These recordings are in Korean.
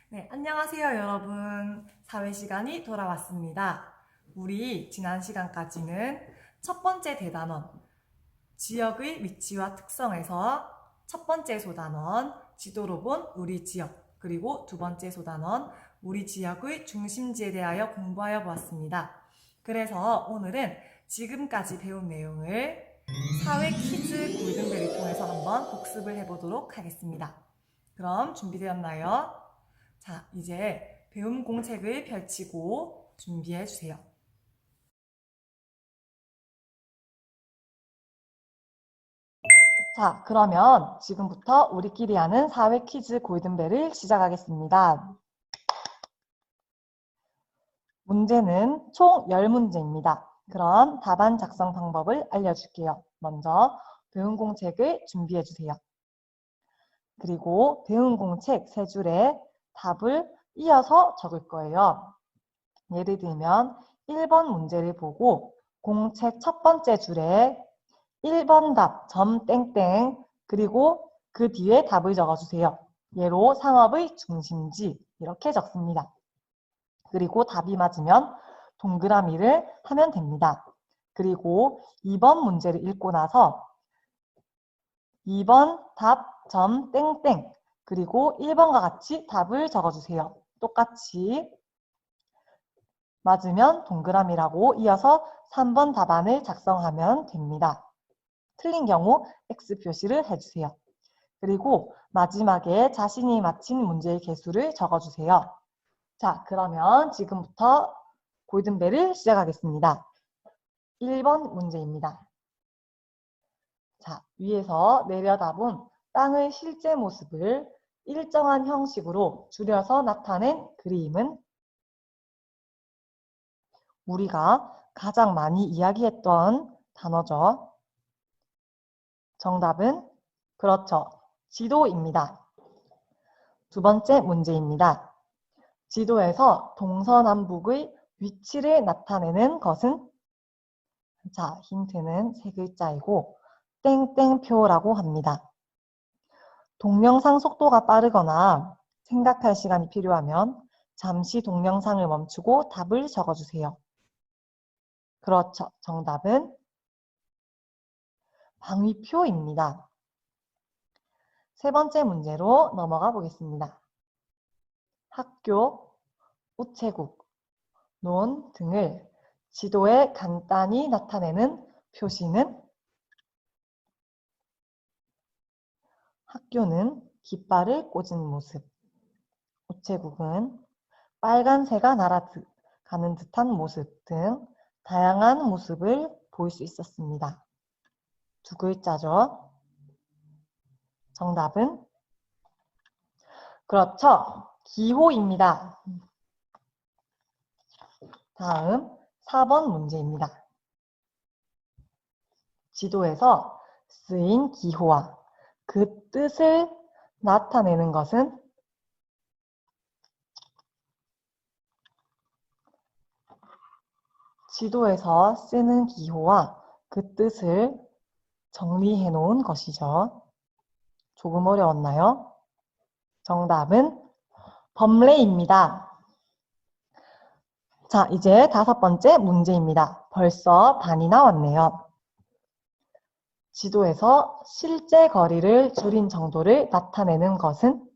네, 안녕하세요, 여러분. 사회 시간이 돌아왔습니다. 우리 지난 시간까지는 첫 번째 대단원, 지역의 위치와 특성에서 첫 번째 소단원, 지도로 본 우리 지역, 그리고 두 번째 소단원, 우리 지역의 중심지에 대하여 공부하여 보았습니다. 그래서 오늘은 지금까지 배운 내용을 사회 퀴즈 골든벨을 통해서 한번 복습을 해보도록 하겠습니다. 그럼 준비되었나요? 자, 이제 배움 공책을 펼치고 준비해 주세요. 자, 그러면 지금부터 우리끼리 하는 사회 퀴즈 골든벨을 시작하겠습니다. 문제는 총 10문제입니다. 그럼 답안 작성 방법을 알려줄게요. 먼저 배움 공책을 준비해 주세요. 그리고 배움 공책 3줄에 답을 이어서 적을 거예요. 예를 들면 1번 문제를 보고 공책 첫 번째 줄에 1번 답, 점 땡땡, 그리고 그 뒤에 답을 적어주세요. 예로 상업의 중심지 이렇게 적습니다. 그리고 답이 맞으면 동그라미를 하면 됩니다. 그리고 2번 문제를 읽고 나서 2번 답, 점 땡땡, 그리고 1번과 같이 답을 적어주세요. 똑같이 맞으면 동그라미라고 이어서 3번 답안을 작성하면 됩니다. 틀린 경우 X 표시를 해주세요. 그리고 마지막에 자신이 맞힌 문제의 개수를 적어주세요. 자, 그러면 지금부터 골든벨을 시작하겠습니다. 1번 문제입니다. 자, 위에서 내려다본 땅의 실제 모습을 일정한 형식으로 줄여서 나타낸 그림은 우리가 가장 많이 이야기했던 단어죠. 정답은 그렇죠. 지도입니다. 두 번째 문제입니다. 지도에서 동서남북의 위치를 나타내는 것은? 자, 힌트는 3글자이고 땡땡표라고 합니다. 동영상 속도가 빠르거나 생각할 시간이 필요하면 잠시 동영상을 멈추고 답을 적어주세요. 그렇죠. 정답은 방위표입니다. 세 번째 문제로 넘어가 보겠습니다. 학교, 우체국, 논 등을 지도에 간단히 나타내는 표시는? 학교는 깃발을 꽂은 모습, 우체국은 빨간새가 날아가는 듯한 모습 등 다양한 모습을 볼 수 있었습니다. 두 글자죠. 정답은 그렇죠. 기호입니다. 다음 4번 문제입니다. 지도에서 쓰인 기호와 그 뜻을 나타내는 것은? 지도에서 쓰는 기호와 그 뜻을 정리해 놓은 것이죠. 조금 어려웠나요? 정답은 범례입니다. 자, 이제 5번째 문제입니다. 벌써 반이 나왔네요. 지도에서 실제 거리를 줄인 정도를 나타내는 것은?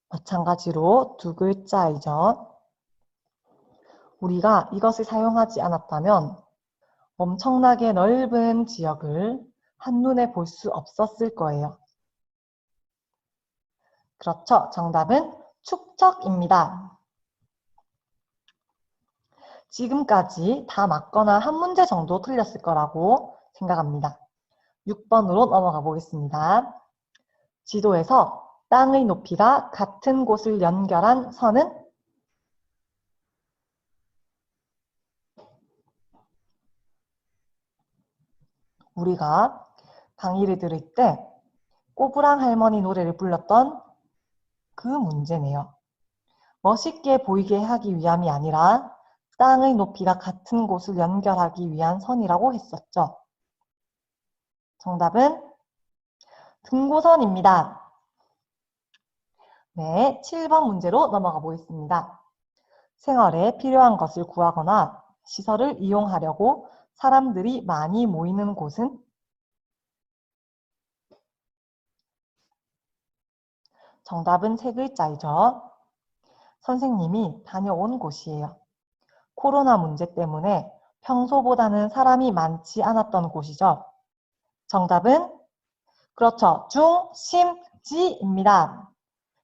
마찬가지로 두 글자이죠. 우리가 이것을 사용하지 않았다면 엄청나게 넓은 지역을 한눈에 볼 수 없었을 거예요. 그렇죠. 정답은 축척입니다. 지금까지 다 맞거나 한 문제 정도 틀렸을 거라고 생각합니다. 6번으로 넘어가 보겠습니다. 지도에서 땅의 높이가 같은 곳을 연결한 선은? 우리가 강의를 들을 때 꼬부랑 할머니 노래를 불렀던 그 문제네요. 멋있게 보이게 하기 위함이 아니라 땅의 높이가 같은 곳을 연결하기 위한 선이라고 했었죠. 정답은 등고선입니다. 네, 7번 문제로 넘어가 보겠습니다. 생활에 필요한 것을 구하거나 시설을 이용하려고 사람들이 많이 모이는 곳은? 정답은 세 글자이죠. 선생님이 다녀온 곳이에요. 코로나 문제 때문에 평소보다는 사람이 많지 않았던 곳이죠. 정답은 그렇죠. 중심지입니다.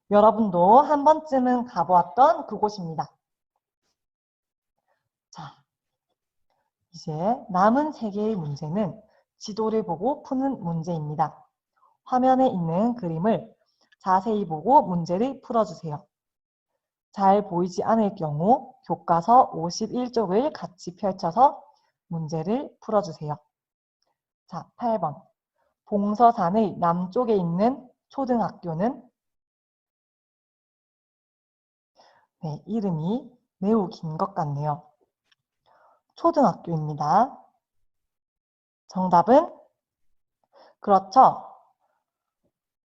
여러분도 한 번쯤은 가보았던 그곳입니다. 자, 이제 남은 세 개의 문제는 지도를 보고 푸는 문제입니다. 화면에 있는 그림을 자세히 보고 문제를 풀어주세요. 잘 보이지 않을 경우 교과서 51쪽을 같이 펼쳐서 문제를 풀어주세요. 자, 8번. 봉서산의 남쪽에 있는 초등학교는? 네, 이름이 매우 긴 것 같네요. 초등학교입니다. 정답은? 그렇죠.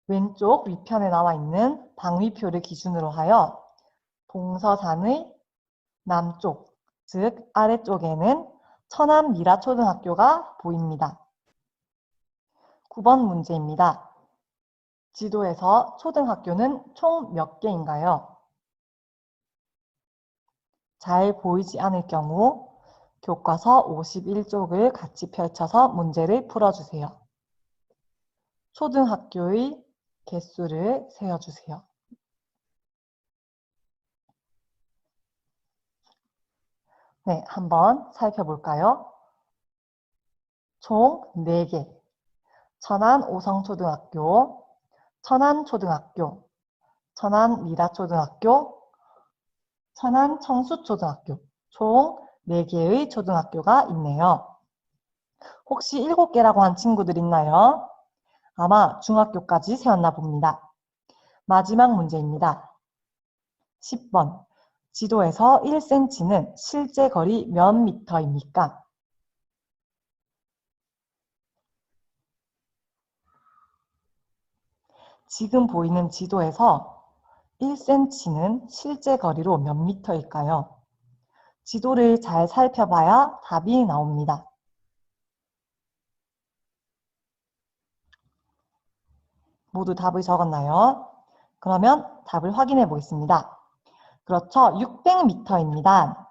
왼쪽 위편에 나와 있는 방위표를 기준으로 하여 봉서산의 남쪽, 즉 아래쪽에는 천안미라초등학교가 보입니다. 9번 문제입니다. 지도에서 초등학교는 총 몇 개인가요? 잘 보이지 않을 경우 교과서 51쪽을 같이 펼쳐서 문제를 풀어주세요. 초등학교의 개수를 세어주세요. 네, 한번 살펴볼까요? 총 4개. 천안 오성초등학교, 천안초등학교, 천안미라초등학교, 천안청수초등학교, 총 4개의 초등학교가 있네요. 혹시 7개라고 한 친구들 있나요? 아마 중학교까지 세웠나 봅니다. 마지막 문제입니다. 10번. 지도에서 1cm는 실제 거리 몇 미터입니까? 지금 보이는 지도에서 1cm는 실제 거리로 몇 미터일까요? 지도를 잘 살펴봐야 답이 나옵니다. 모두 답을 적었나요? 그러면 답을 확인해 보겠습니다. 그렇죠. 600m입니다.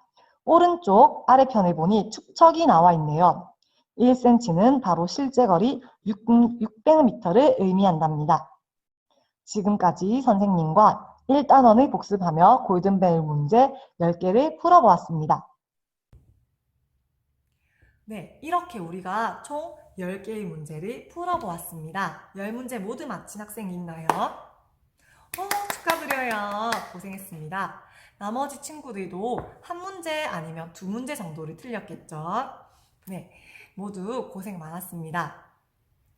오른쪽 아래편을 보니 축척이 나와 있네요. 1cm는 바로 실제 거리 600m를 의미한답니다. 지금까지 선생님과 1단원을 복습하며 골든벨 문제 10개를 풀어보았습니다. 네, 이렇게 우리가 총 10개의 문제를 풀어보았습니다. 10문제 모두 마친 학생이 있나요? 축하드려요. 고생했습니다. 나머지 친구들도 한 문제 아니면 2문제 정도를 틀렸겠죠? 네, 모두 고생 많았습니다.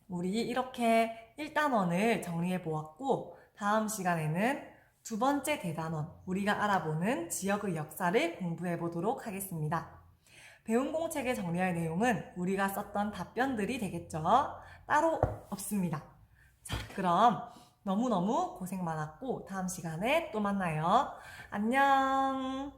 우리 이렇게 1단원을 정리해 보았고 다음 시간에는 2번째 대단원, 우리가 알아보는 지역의 역사를 공부해 보도록 하겠습니다. 배운 공책에 정리할 내용은 우리가 썼던 답변들이 되겠죠? 따로 없습니다. 자, 그럼 너무너무 고생 많았고 다음 시간에 또 만나요. 안녕.